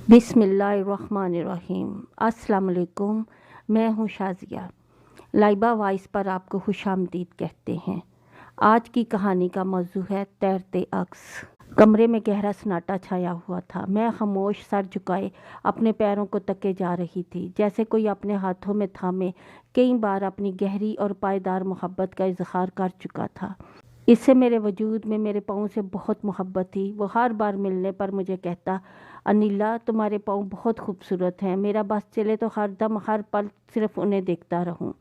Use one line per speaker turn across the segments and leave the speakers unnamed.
बिस्मिल्लाहिर्रहमानिर्रहीम। अस्सलाम वालेकुम। मैं हूँ शाज़िया। लाइबा वॉइस पर आपको खुशामदीद कहते हैं। आज की कहानी का मौजू है तैरते अक्स। कमरे में गहरा सन्नाटा छाया हुआ था। मैं खामोश सर झुकाए अपने पैरों को तके जा रही थी, जैसे कोई अपने हाथों में थामे कई बार अपनी गहरी और पायदार मोहब्बत का इजहार कर चुका था। इससे मेरे वजूद में मेरे पाँव से बहुत मोहब्बत थी। वो हर बार मिलने पर मुझे कहता, अनिला तुम्हारे पाँव बहुत खूबसूरत हैं, मेरा बस चले तो हर दम हर पल सिर्फ उन्हें देखता रहूं।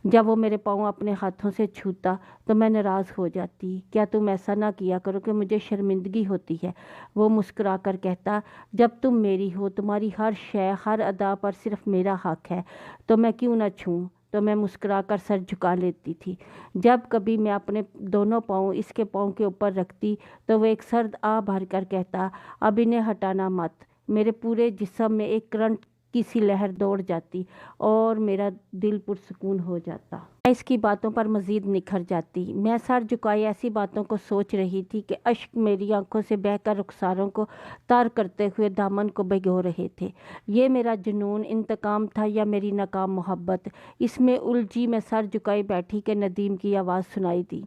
जब वो मेरे पाँव अपने हाथों से छूता तो मैं नाराज़ हो जाती। क्या तुम ऐसा ना किया करो कि मुझे शर्मिंदगी होती है। वो मुस्कुरा कर कहता, जब तुम मेरी हो, तुम्हारी हर शय हर अदा पर सिर्फ मेरा हक है, तो मैं क्यों ना छूऊं। तो मैं मुस्कुरा कर सर झुका लेती थी। जब कभी मैं अपने दोनों पाँव इसके पाँव के ऊपर रखती तो वो एक सर्द आ भर कर कहता, अब इन्हें हटाना मत। मेरे पूरे जिस्म में एक करंट की सी लहर दौड़ जाती और मेरा दिल पुरसुकून हो जाता। मैं इसकी बातों पर मज़ीद निखर जाती। मैं सर झुकाए ऐसी बातों को सोच रही थी कि अश्क मेरी आंखों से बहकर रुखसारों को तार करते हुए दामन को भिगो रहे थे। ये मेरा जुनून इंतकाम था या मेरी नाकाम मोहब्बत। इसमें उलझी मैं सर झुकाए बैठी कि नदीम की आवाज़ सुनाई दी,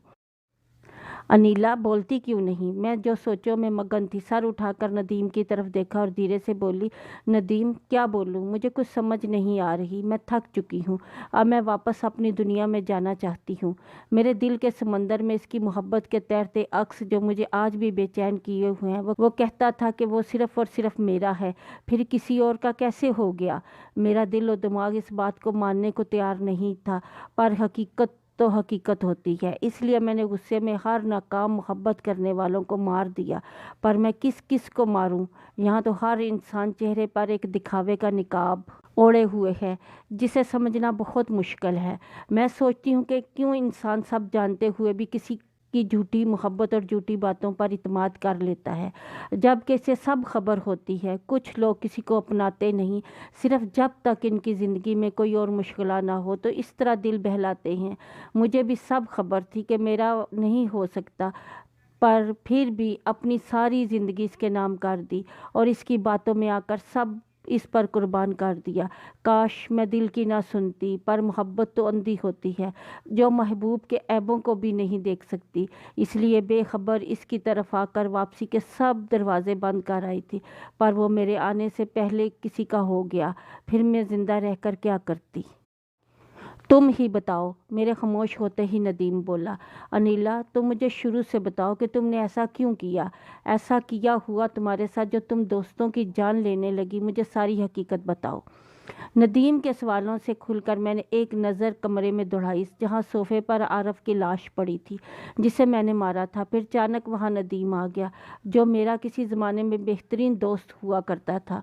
अनीला बोलती क्यों नहीं। मैं जो सोचों में मगन थी, सर उठाकर नदीम की तरफ देखा और धीरे से बोली, नदीम क्या बोलूं, मुझे कुछ समझ नहीं आ रही। मैं थक चुकी हूँ, अब मैं वापस अपनी दुनिया में जाना चाहती हूँ। मेरे दिल के समंदर में इसकी मोहब्बत के तैरते अक्स जो मुझे आज भी बेचैन किए हुए हैं, वो कहता था कि वो सिर्फ और सिर्फ मेरा है, फिर किसी और का कैसे हो गया। मेरा दिल और दिमाग इस बात को मानने को तैयार नहीं था, पर हकीकत तो हकीकत होती है। इसलिए मैंने गुस्से में हर नाकाम मोहब्बत करने वालों को मार दिया। पर मैं किस किस को मारूं। यहाँ तो हर इंसान चेहरे पर एक दिखावे का निकाब ओढ़े हुए है, जिसे समझना बहुत मुश्किल है। मैं सोचती हूँ कि क्यों इंसान सब जानते हुए भी किसी की झूठी मोहब्बत और झूठी बातों पर इत्मीनान कर लेता है, जबकि इसे सब खबर होती है। कुछ लोग किसी को अपनाते नहीं, सिर्फ जब तक इनकी ज़िंदगी में कोई और मुश्किल ना हो तो इस तरह दिल बहलाते हैं। मुझे भी सब खबर थी कि मेरा नहीं हो सकता, पर फिर भी अपनी सारी ज़िंदगी इसके नाम कर दी और इसकी बातों में आकर सब इस पर कुर्बान कर दिया। काश मैं दिल की ना सुनती, पर मोहब्बत तो अंधी होती है जो महबूब के ऐबों को भी नहीं देख सकती। इसलिए बेखबर इसकी तरफ आकर वापसी के सब दरवाजे बंद कर आई थी, पर वो मेरे आने से पहले किसी का हो गया। फिर मैं ज़िंदा रहकर क्या करती। तुम ही बताओ। मेरे खामोश होते ही नदीम बोला, अनिला तुम मुझे शुरू से बताओ कि तुमने ऐसा क्यों किया। ऐसा किया हुआ तुम्हारे साथ जो तुम दोस्तों की जान लेने लगी। मुझे सारी हकीकत बताओ। नदीम के सवालों से खुलकर मैंने एक नज़र कमरे में दौड़ाई, जहाँ सोफे पर आरफ की लाश पड़ी थी जिसे मैंने मारा था। फिर अचानक वहाँ नदीम आ गया, जो मेरा किसी ज़माने में बेहतरीन दोस्त हुआ करता था।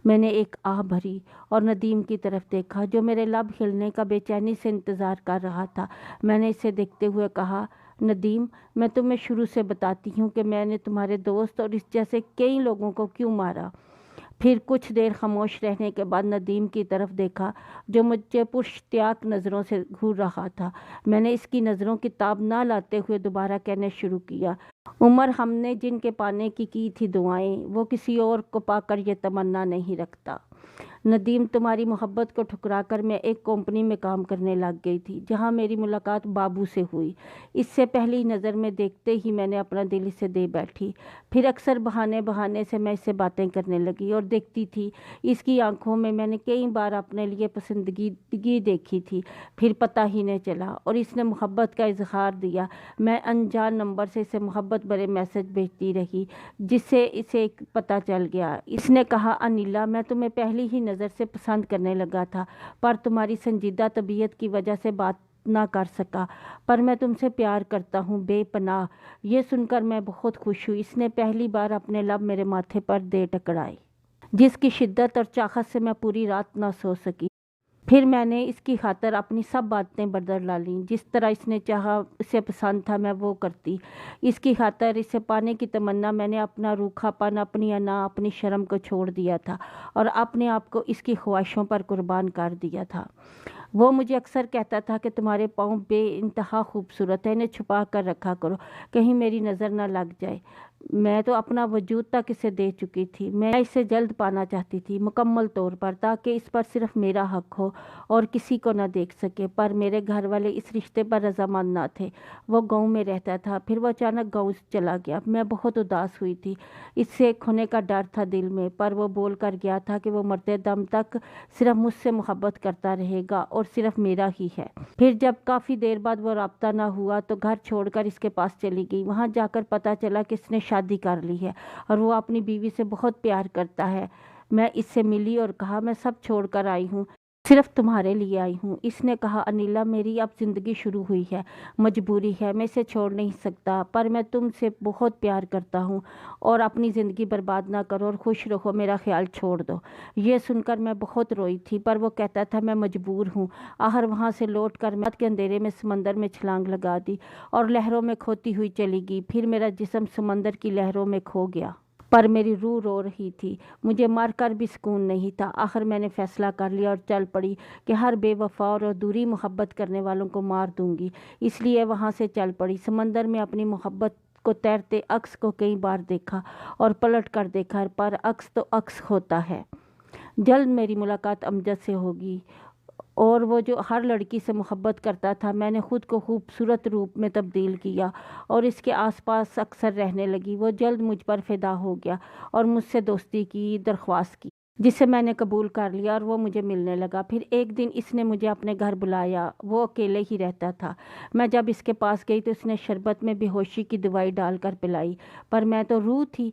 मैंने एक आह भरी और नदीम की तरफ देखा, जो मेरे लब हिलने का बेचैनी से इंतज़ार कर रहा था। मैंने इसे देखते हुए कहा, नदीम मैं तुम्हें शुरू से बताती हूँ कि मैंने तुम्हारे दोस्त और इस जैसे कई लोगों को क्यों मारा। फिर कुछ देर खामोश रहने के बाद नदीम की तरफ देखा, जो मुझे पुरश्त्याक नज़रों से घूर रहा था। मैंने इसकी नज़रों की ताब ना लाते हुए दोबारा कहने शुरू किया, उमर हमने जिनके पाने की थी दुआएं, वो किसी और को पाकर ये तमन्ना नहीं रखता। नदीम तुम्हारी मोहब्बत को ठुकराकर मैं एक कंपनी में काम करने लग गई थी, जहां मेरी मुलाकात बाबू से हुई। इससे पहली नज़र में देखते ही मैंने अपना दिल इसे दे बैठी। फिर अक्सर बहाने बहाने से मैं इससे बातें करने लगी और देखती थी। इसकी आंखों में मैंने कई बार अपने लिए पसंदगी देखी थी। फिर पता ही नहीं चला और इसने मोहब्बत का इजहार दिया। मैं अनजान नंबर से इसे मोहब्बत भरे मैसेज भेजती रही, जिससे इसे पता चल गया। इसने कहा, अनिला मैं तुम्हें पहली ही नज़र से पसंद करने लगा था, पर तुम्हारी संजीदा तबीयत की वजह से बात ना कर सका। पर मैं तुमसे प्यार करता हूँ बेपनाह। ये सुनकर मैं बहुत खुश हुई। इसने पहली बार अपने लब मेरे माथे पर दे टकराए, जिसकी शिद्दत और चाहत से मैं पूरी रात ना सो सकी। फिर मैंने इसकी खातर अपनी सब बातें बदल डालीं। जिस तरह इसने चाहा, इसे पसंद था, मैं वो करती। इसकी खातर इसे पाने की तमन्ना मैंने अपना रूखापन, अपनी अना, अपनी शर्म को छोड़ दिया था और अपने आप को इसकी ख्वाहिशों पर कुर्बान कर दिया था। वो मुझे अक्सर कहता था कि तुम्हारे पाँव बेइंतहा खूबसूरत है, इन्हें छुपा कर रखा करो, कहीं मेरी नज़र न लग जाए। मैं तो अपना वजूद तक इसे दे चुकी थी। मैं इसे जल्द पाना चाहती थी, मुकम्मल तौर पर, ताकि इस पर सिर्फ मेरा हक हो और किसी को न देख सके। पर मेरे घर वाले इस रिश्ते पर रजामंद न थे। वो गांव में रहता था, फिर वो अचानक गांव से चला गया। मैं बहुत उदास हुई थी। इससे खोने का डर था दिल में, पर वो बोल कर गया था कि वो मरते दम तक सिर्फ मुझसे मोहब्बत करता रहेगा और सिर्फ मेरा ही है। फिर जब काफ़ी देर बाद वो राब्ता ना हुआ तो घर छोड़कर इसके पास चली गई। वहाँ जाकर पता चला कि इसने शादी कर ली है और वो अपनी बीवी से बहुत प्यार करता है। मैं इससे मिली और कहा, मैं सब छोड़कर आई हूँ, सिर्फ तुम्हारे लिए आई हूँ। इसने कहा, अनिला, मेरी अब ज़िंदगी शुरू हुई है, मजबूरी है, मैं इसे छोड़ नहीं सकता, पर मैं तुमसे बहुत प्यार करता हूँ और अपनी ज़िंदगी बर्बाद ना करो और खुश रहो, मेरा ख्याल छोड़ दो। ये सुनकर मैं बहुत रोई थी, पर वो कहता था मैं मजबूर हूँ। आखिर वहाँ से लौट कर मैं रात के अंधेरे में समंदर में छलांग लगा दी और लहरों में खोती हुई चली गई। फिर मेरा जिस्म समंदर की लहरों में खो गया, पर मेरी रूह रो रही थी। मुझे मार कर भी सुकून नहीं था। आखिर मैंने फैसला कर लिया और चल पड़ी कि हर बेवफा और अधूरी मोहब्बत करने वालों को मार दूंगी। इसलिए वहाँ से चल पड़ी। समंदर में अपनी मोहब्बत को तैरते अक्स को कई बार देखा और पलट कर देखा, पर अक्स तो अक्स होता है। जल्द मेरी मुलाकात अमजद से होगी और वो जो हर लड़की से मोहब्बत करता था, मैंने ख़ुद को खूबसूरत रूप में तब्दील किया और इसके आसपास अक्सर रहने लगी। वो जल्द मुझ पर फ़िदा हो गया और मुझसे दोस्ती की दरख्वास्त की, जिसे मैंने कबूल कर लिया और वो मुझे मिलने लगा। फिर एक दिन इसने मुझे अपने घर बुलाया। वो अकेले ही रहता था। मैं जब इसके पास गई तो इसने शरबत में बेहोशी की दवाई डालकर पिलाई, पर मैं तो रूह थी।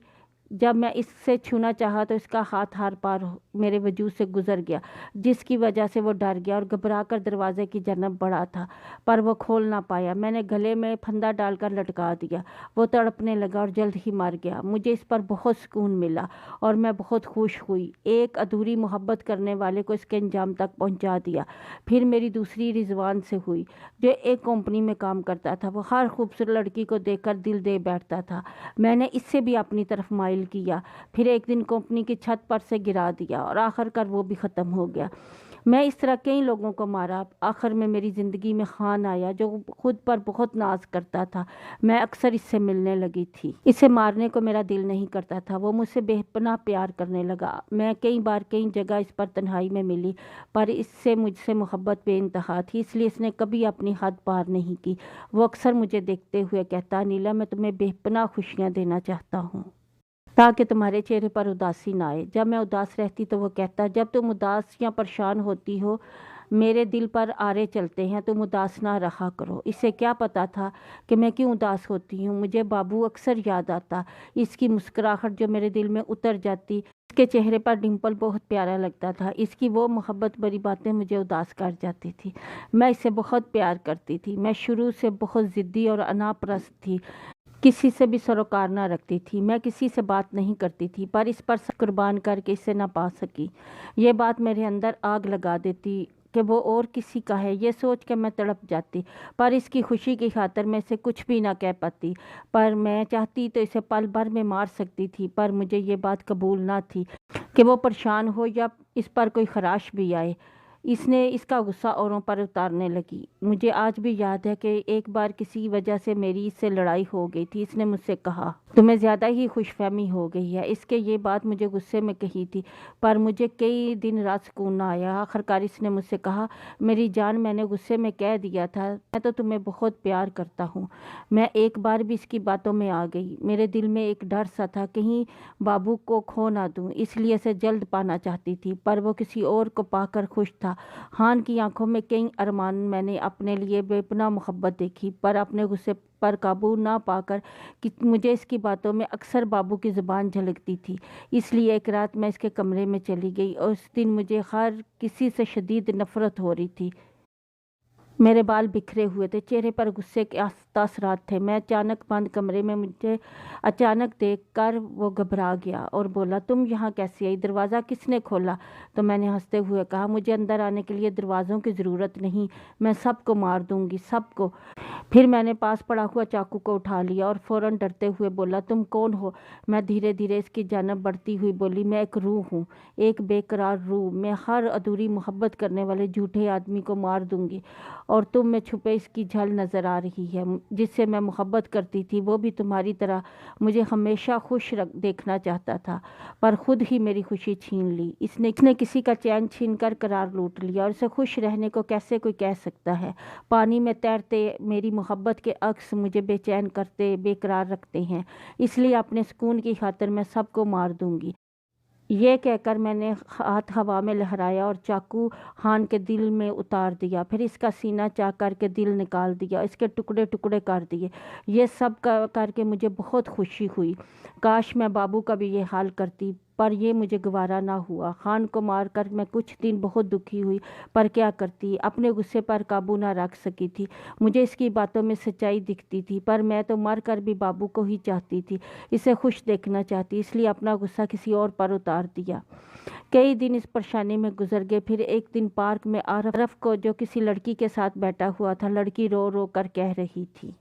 जब मैं इससे छूना चाहा तो इसका हाथ हार पार मेरे वजूद से गुजर गया, जिसकी वजह से वो डर गया और घबराकर दरवाजे की जानब बढ़ा था, पर वो खोल ना पाया। मैंने गले में फंदा डालकर लटका दिया। वो तड़पने लगा और जल्द ही मर गया। मुझे इस पर बहुत सुकून मिला और मैं बहुत खुश हुई। एक अधूरी मोहब्बत करने वाले को इसके अंजाम तक पहुंचा दिया। फिर मेरी दूसरी रिजवान से हुई, जो एक कंपनी में काम करता था। वो हर खूबसूरत लड़की को देखकर दिल दे बैठता था। मैंने इससे भी अपनी तरफ माइल किया। फिर एक दिन कंपनी की छत पर से गिरा दिया और आखिरकार वो भी ख़त्म हो गया। मैं इस तरह कई लोगों को मारा। आखिर में मेरी ज़िंदगी में खान आया, जो खुद पर बहुत नाज करता था। मैं अक्सर इससे मिलने लगी थी। इसे मारने को मेरा दिल नहीं करता था। वो मुझसे बेपनाह प्यार करने लगा। मैं कई बार कई जगह इस पर तन्हाई में मिली, पर इससे मुझसे मोहब्बत बेइंतहा थी, इसलिए इसने कभी अपनी हद पार नहीं की। वो अक्सर मुझे देखते हुए कहता, नीला, मैं तुम्हें बेपनाह खुशियाँ देना चाहता हूँ ताकि तुम्हारे चेहरे पर उदासी ना आए। जब मैं उदास रहती तो वो कहता, जब तुम उदास या परेशान होती हो, मेरे दिल पर आरे चलते हैं, तुम उदास ना रहा करो। इसे क्या पता था कि मैं क्यों उदास होती हूँ। मुझे बाबू अक्सर याद आता, इसकी मुस्कुराहट जो मेरे दिल में उतर जाती। इसके चेहरे पर डिम्पल बहुत प्यारा लगता था। इसकी वो मोहब्बत भरी बातें मुझे उदास कर जाती थी। मैं इसे बहुत प्यार करती थी। मैं शुरू से बहुत ज़िद्दी और अनापरस्त थी, किसी से भी सरोकार ना रखती थी। मैं किसी से बात नहीं करती थी, पर इस पर सब कुर्बान करके इसे ना पा सकी। ये बात मेरे अंदर आग लगा देती कि वो और किसी का है। ये सोच के मैं तड़प जाती, पर इसकी खुशी की खातिर मैं इसे कुछ भी ना कह पाती। पर मैं चाहती तो इसे पल भर में मार सकती थी, पर मुझे ये बात कबूल ना थी कि वो परेशान हो या इस पर कोई खराश भी आए। इसने इसका गुस्सा औरों पर उतारने लगी। मुझे आज भी याद है कि एक बार किसी वजह से मेरी इससे लड़ाई हो गई थी। इसने मुझसे कहा, तुम्हें ज़्यादा ही खुशफहमी हो गई है। इसके ये बात मुझे गुस्से में कही थी, पर मुझे कई दिन रात सुकून ना आया। आखिरकार इसने मुझसे कहा, मेरी जान, मैंने गुस्से में कह दिया था, मैं तो तुम्हें बहुत प्यार करता हूँ। मैं एक बार भी इसकी बातों में आ गई। मेरे दिल में एक डर सा था, कहीं बाबू को खो ना दूँ, इसलिए इसे जल्द पाना चाहती थी, पर वो किसी और को पाकर खुश था। हान की आंखों में कई अरमान। मैंने अपने लिए बेपनाह मोहब्बत देखी, पर अपने गुस्से पर काबू ना पाकर कि मुझे इसकी बातों में अक्सर बाबू की ज़ुबान झलकती थी। इसलिए एक रात मैं इसके कमरे में चली गई और उस दिन मुझे हर किसी से शदीद नफ़रत हो रही थी। मेरे बाल बिखरे हुए थे, चेहरे पर गुस्से के तासरात थे। मैं अचानक बंद कमरे में मुझे अचानक देखकर वो घबरा गया और बोला, तुम यहाँ कैसे आई? दरवाज़ा किसने खोला? तो मैंने हंसते हुए कहा, मुझे अंदर आने के लिए दरवाज़ों की ज़रूरत नहीं, मैं सबको मार दूंगी, सबको। फिर मैंने पास पड़ा हुआ चाकू को उठा लिया और फ़ौरन डरते हुए बोला, तुम कौन हो? मैं धीरे धीरे इसकी जानब बढ़ती हुई बोली, मैं एक रूह हूँ, एक बेकरार रूह। मैं हर अधूरी मोहब्बत करने वाले झूठे आदमी को मार दूंगी। और तुम में छुपे इसकी झल नज़र आ रही है। जिससे मैं मोहब्बत करती थी वो भी तुम्हारी तरह मुझे हमेशा खुश देखना चाहता था, पर खुद ही मेरी खुशी छीन ली। इसने किसी का चैन छीन कर करार लूट लिया, और इसे खुश रहने को कैसे कोई कह सकता है? पानी में तैरते मेरी मोहब्बत के अक्स मुझे बेचैन करते, बेकरार रखते हैं। इसलिए अपने सुकून की खातिर मैं सबको मार दूंगी। ये कहकर मैंने हाथ हवा में लहराया और चाकू हान के दिल में उतार दिया। फिर इसका सीना चाक करके दिल निकाल दिया, इसके टुकड़े टुकड़े कर दिए। ये सब करके मुझे बहुत खुशी हुई। काश मैं बाबू का भी ये हाल करती, पर ये मुझे गवारा ना हुआ। खान को मार कर मैं कुछ दिन बहुत दुखी हुई, पर क्या करती, अपने गुस्से पर काबू ना रख सकी थी। मुझे इसकी बातों में सच्चाई दिखती थी, पर मैं तो मर कर भी बाबू को ही चाहती थी, इसे खुश देखना चाहती, इसलिए अपना गुस्सा किसी और पर उतार दिया। कई दिन इस परेशानी में गुजर गए। फिर एक दिन पार्क में आरफ को, जो किसी लड़की के साथ बैठा हुआ था, लड़की रो रो कर कह रही थी,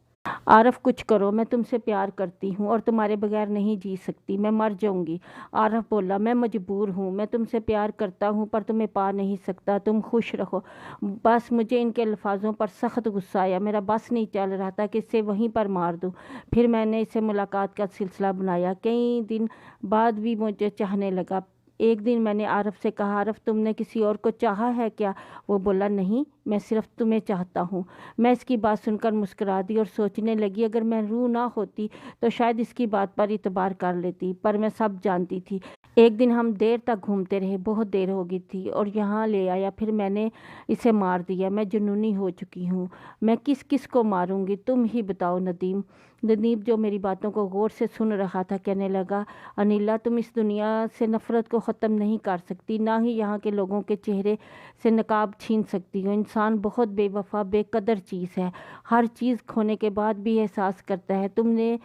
आरफ कुछ करो, मैं तुमसे प्यार करती हूँ और तुम्हारे बगैर नहीं जी सकती, मैं मर जाऊंगी। आरफ बोला, मैं मजबूर हूँ, मैं तुमसे प्यार करता हूँ पर तुम्हें पा नहीं सकता, तुम खुश रहो। बस मुझे इनके अल्फाजों पर सख्त गुस्सा आया। मेरा बस नहीं चल रहा था कि इसे वहीं पर मार दूँ। फिर मैंने इसे मुलाकात का सिलसिला बनाया। कई दिन बाद भी मुझे चाहने लगा। एक दिन मैंने आरफ से कहा, आरफ तुमने किसी और को चाहा है क्या? वो बोला, नहीं, मैं सिर्फ तुम्हें चाहता हूँ। मैं इसकी बात सुनकर मुस्कुरा दी और सोचने लगी, अगर मैं रूह ना होती तो शायद इसकी बात पर इतबार कर लेती, पर मैं सब जानती थी। एक दिन हम देर तक घूमते रहे, बहुत देर हो गई थी, और यहाँ ले आया। फिर मैंने इसे मार दिया। मैं जुनूनी हो चुकी हूँ। मैं किस किस को मारूंगी, तुम ही बताओ। नदीम नदीम जो मेरी बातों को गौर से सुन रहा था, कहने लगा, अनिला, तुम इस दुनिया से नफ़रत को ख़त्म नहीं कर सकती, ना ही यहाँ के लोगों के चेहरे से नकाब छीन सकती हो। इंसान बहुत बेवफा, बेकदर चीज़ है। हर चीज़ खोने के बाद भी एहसास करता है। तुमने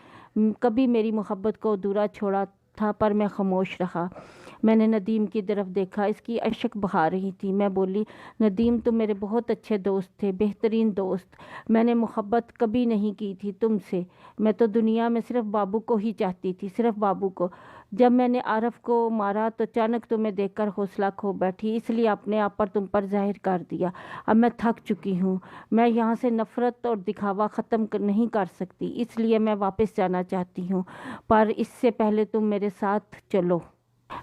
कभी मेरी मोहब्बत को अधूरा छोड़ा था, पर मैं खामोश रहा। मैंने नदीम की तरफ देखा, इसकी अश्क बहा रही थी। मैं बोली, नदीम, तुम मेरे बहुत अच्छे दोस्त थे, बेहतरीन दोस्त। मैंने मोहब्बत कभी नहीं की थी तुमसे। मैं तो दुनिया में सिर्फ बाबू को ही चाहती थी, सिर्फ बाबू को। जब मैंने आरफ को मारा तो अचानक तुम्हें देखकर हौसला खो बैठी, इसलिए अपने आप पर तुम पर जाहिर कर दिया। अब मैं थक चुकी हूँ। मैं यहाँ से नफ़रत और दिखावा ख़त्म नहीं कर सकती, इसलिए मैं वापस जाना चाहती हूँ, पर इससे पहले तुम मेरे साथ चलो।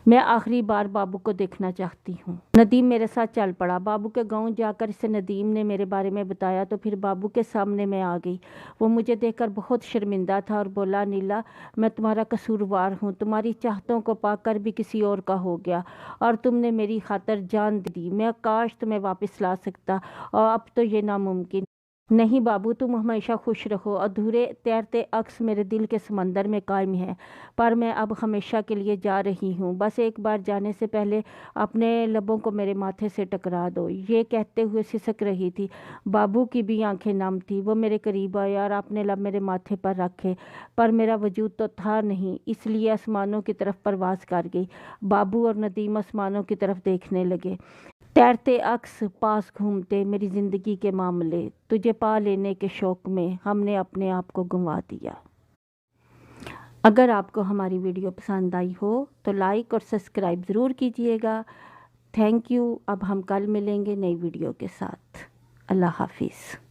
मैं आखिरी बार बाबू को देखना चाहती हूँ। नदीम मेरे साथ चल पड़ा। बाबू के गांव जाकर इसे नदीम ने मेरे बारे में बताया तो फिर बाबू के सामने मैं आ गई। वो मुझे देखकर बहुत शर्मिंदा था और बोला, नीला, मैं तुम्हारा कसूरवार हूँ। तुम्हारी चाहतों को पाकर भी किसी और का हो गया और तुमने मेरी खातिर जान दी। मैं काश तुम्हें वापस ला सकता, और अब तो ये नामुमकिन। नहीं बाबू, तुम हमेशा खुश रहो। अधूरे तैरते अक्स मेरे दिल के समंदर में कायम है, पर मैं अब हमेशा के लिए जा रही हूँ। बस एक बार जाने से पहले अपने लबों को मेरे माथे से टकरा दो। ये कहते हुए सिसक रही थी। बाबू की भी आंखें नम थी। वो मेरे करीब आया और अपने लब मेरे माथे पर रखे, पर मेरा वजूद तो था नहीं, इसलिए आसमानों की तरफ परवास कर गई। बाबू और नदीम आसमानों की तरफ देखने लगे। तैरते अक्स पास घूमते मेरी ज़िंदगी के मामले, तुझे पा लेने के शौक़ में हमने अपने आप को गंवा दिया। अगर आपको हमारी वीडियो पसंद आई हो तो लाइक और सब्सक्राइब ज़रूर कीजिएगा। Thank you. अब हम कल मिलेंगे नई वीडियो के साथ। अल्लाह हाफिज़।